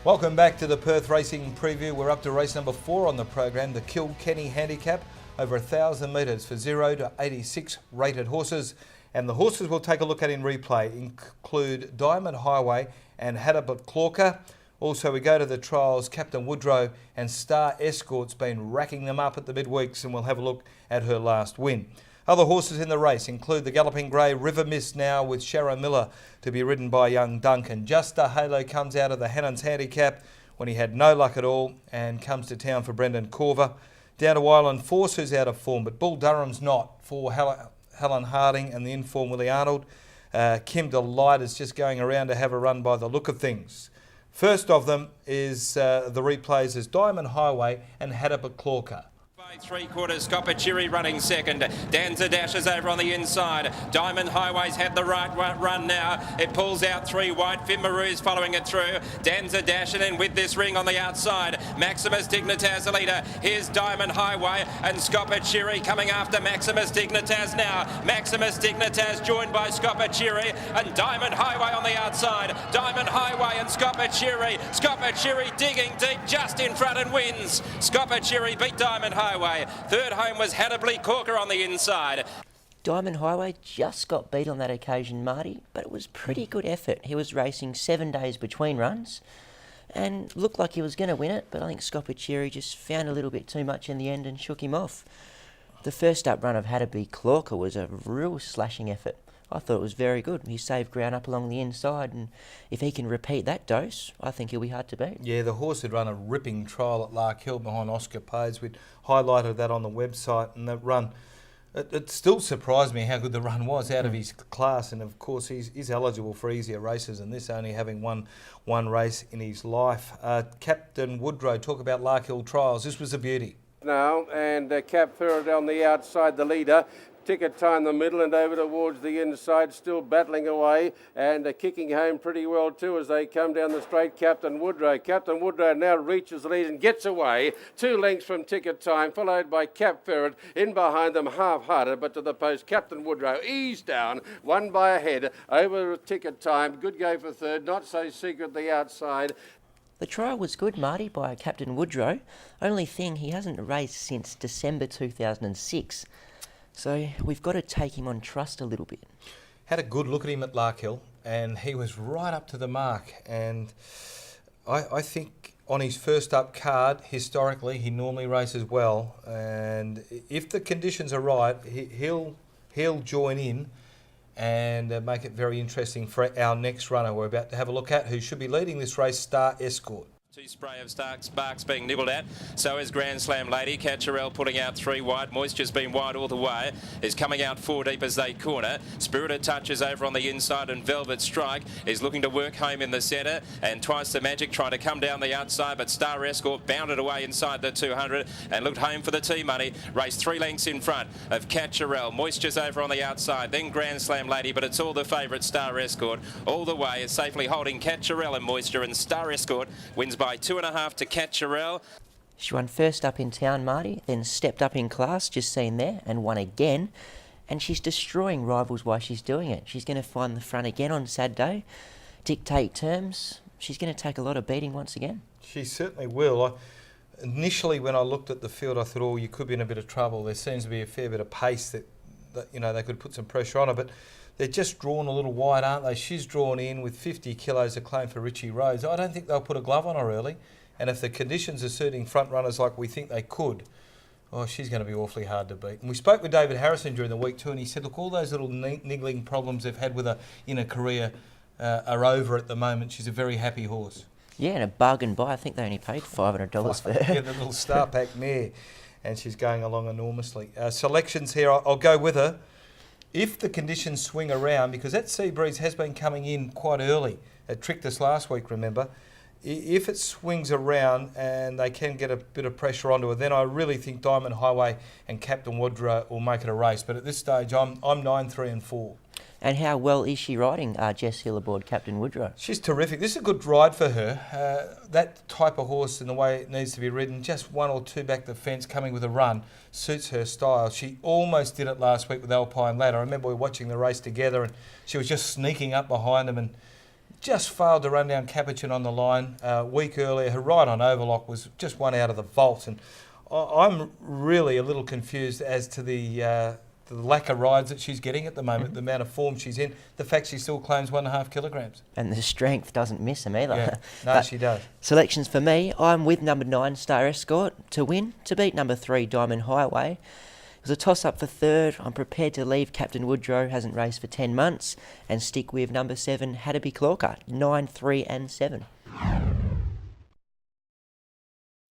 Welcome back to the Perth Racing Preview. We're up to race number 4 on the program, the Kilkenny Handicap, over 1,000 metres for 0 to 86 rated horses. And the horses we'll take a look at in replay include Diamond Highway and Hadabut Clorker. Also, we go to the trials. Captain Woodrow and Star Escort's been racking them up at the midweeks, and we'll have a look at her last win. Other horses in the race include the Galloping Grey River Mist now with Sharon Miller to be ridden by young Duncan. Just a Halo comes out of the Hannon's Handicap when he had no luck at all and comes to town for Brendan Corver. Down to Island Force, who's out of form, but Bull Durham's not for Helen Harding and the in-form Willie Arnold. Kim Delight is just going around to have a run by the look of things. First of them is the replays as Diamond Highway and Hadabut Clorker. 3/4, Scopachiri running second. Danza dashes over on the inside. Diamond Highway's had the right run now. It pulls out 3 wide. Fimaru's following it through. Danza dashing in with this ring on the outside. Maximus Dignitas the leader. Here's Diamond Highway and Scopachiri coming after Maximus Dignitas now. Maximus Dignitas joined by Scopachiri and Diamond Highway on the outside. Diamond Highway and Scopachiri. Scopachiri digging deep just in front and wins. Scopachiri beat Diamond Highway. Third home was Hadabut Clorker on the inside. Diamond Highway just got beat on that occasion, Marty, but it was pretty good effort. He was racing 7 days between runs and looked like he was going to win it, but I think Scopachiri just found a little bit too much in the end and shook him off. The first up run of Hadabut Clorker was a real slashing effort. I thought it was very good. He saved ground up along the inside, and if he can repeat that dose, I think he'll be hard to beat. Yeah, the horse had run a ripping trial at Lark Hill behind Oscar Page. We'd highlighted that on the website, and that run, it still surprised me how good the run was out of his class. And of course, he's eligible for easier races than this, only having won one race in his life. Captain Woodrow, talk about Lark Hill trials. This was a beauty. Now, and Cap Ferret on the outside, the leader. Ticket time the middle and over towards the inside, still battling away and kicking home pretty well too as they come down the straight. Captain Woodrow. Captain Woodrow now reaches the lead and gets away. 2 lengths from ticket time, followed by Cap Ferret. In behind them, half-hearted, but to the post. Captain Woodrow eased down, won by a head over ticket time. Good go for third, not so secret the outside. The trial was good, Marty, by Captain Woodrow. Only thing, he hasn't raced since December 2006. So we've got to take him on trust a little bit. Had a good look at him at Lark Hill, and he was right up to the mark. And I think on his first up card, historically, he normally races well. And if the conditions are right, he'll join in and make it very interesting for our next runner we're about to have a look at, who should be leading this race, Star Escort. 2 spray of Sparks being nibbled at. So is Grand Slam Lady. Catcherell putting out 3 wide. Moisture's been wide all the way. Is coming out 4 deep as they corner. Spirited Touch is over on the inside, and Velvet Strike is looking to work home in the centre. And Twice the Magic trying to come down the outside, but Star Escort bounded away inside the 200 and looked home for the T-Money. Raced 3 lengths in front of Catcherell. Moisture's over on the outside, then Grand Slam Lady, but it's all the favourite Star Escort. All the way is safely holding Catcherell and Moisture, and Star Escort wins by 2.5 to Catcherell. She won first up in town, Marty, then stepped up in class, just seen there, and won again. And she's destroying rivals while she's doing it. She's going to find the front again on Saturday, dictate terms. She's going to take a lot of beating once again. She certainly will. Initially, when I looked at the field, I thought, oh, you could be in a bit of trouble. There seems to be a fair bit of pace that they could put some pressure on her, but they're just drawn a little wide, aren't they? She's drawn in with 50 kilos of claim for Richie Rhodes. I don't think they'll put a glove on her early. And if the conditions are suiting front runners like we think they could, she's going to be awfully hard to beat. And we spoke with David Harrison during the week too, and he said, look, all those little niggling problems they've had with her in her career are over at the moment. She's a very happy horse. Yeah, and a bargain buy. I think they only paid $500 for her. Yeah, the little Star Pack mare. And she's going along enormously. Selections here, I'll go with her. If the conditions swing around, because that sea breeze has been coming in quite early, it tricked us last week, remember. If it swings around and they can get a bit of pressure onto her, then I really think Diamond Highway and Captain Woodrow will make it a race. But at this stage, I'm 9, 3 and 4. And how well is she riding, Jess Hill aboard Captain Woodrow? She's terrific. This is a good ride for her. That type of horse and the way it needs to be ridden, just 1 or 2 back the fence coming with a run, suits her style. She almost did it last week with Alpine Lad. I remember we were watching the race together and she was just sneaking up behind them and Just failed to run down Capuchin on the line a week earlier. Her ride on Overlock was just one out of the vault, and I'm really a little confused as to the lack of rides that she's getting at the moment, the amount of form she's in, the fact she still claims 1.5 kilograms. And the strength doesn't miss them either. Yeah. No, she does. Selections for me, I'm with number 9, Star Escort, to win, to beat number 3, Diamond Highway. It was a toss-up for third. I'm prepared to leave Captain Woodrow, hasn't raced for 10 months, and stick with number 7, Had to Be Clorker, 9, 3 and 7.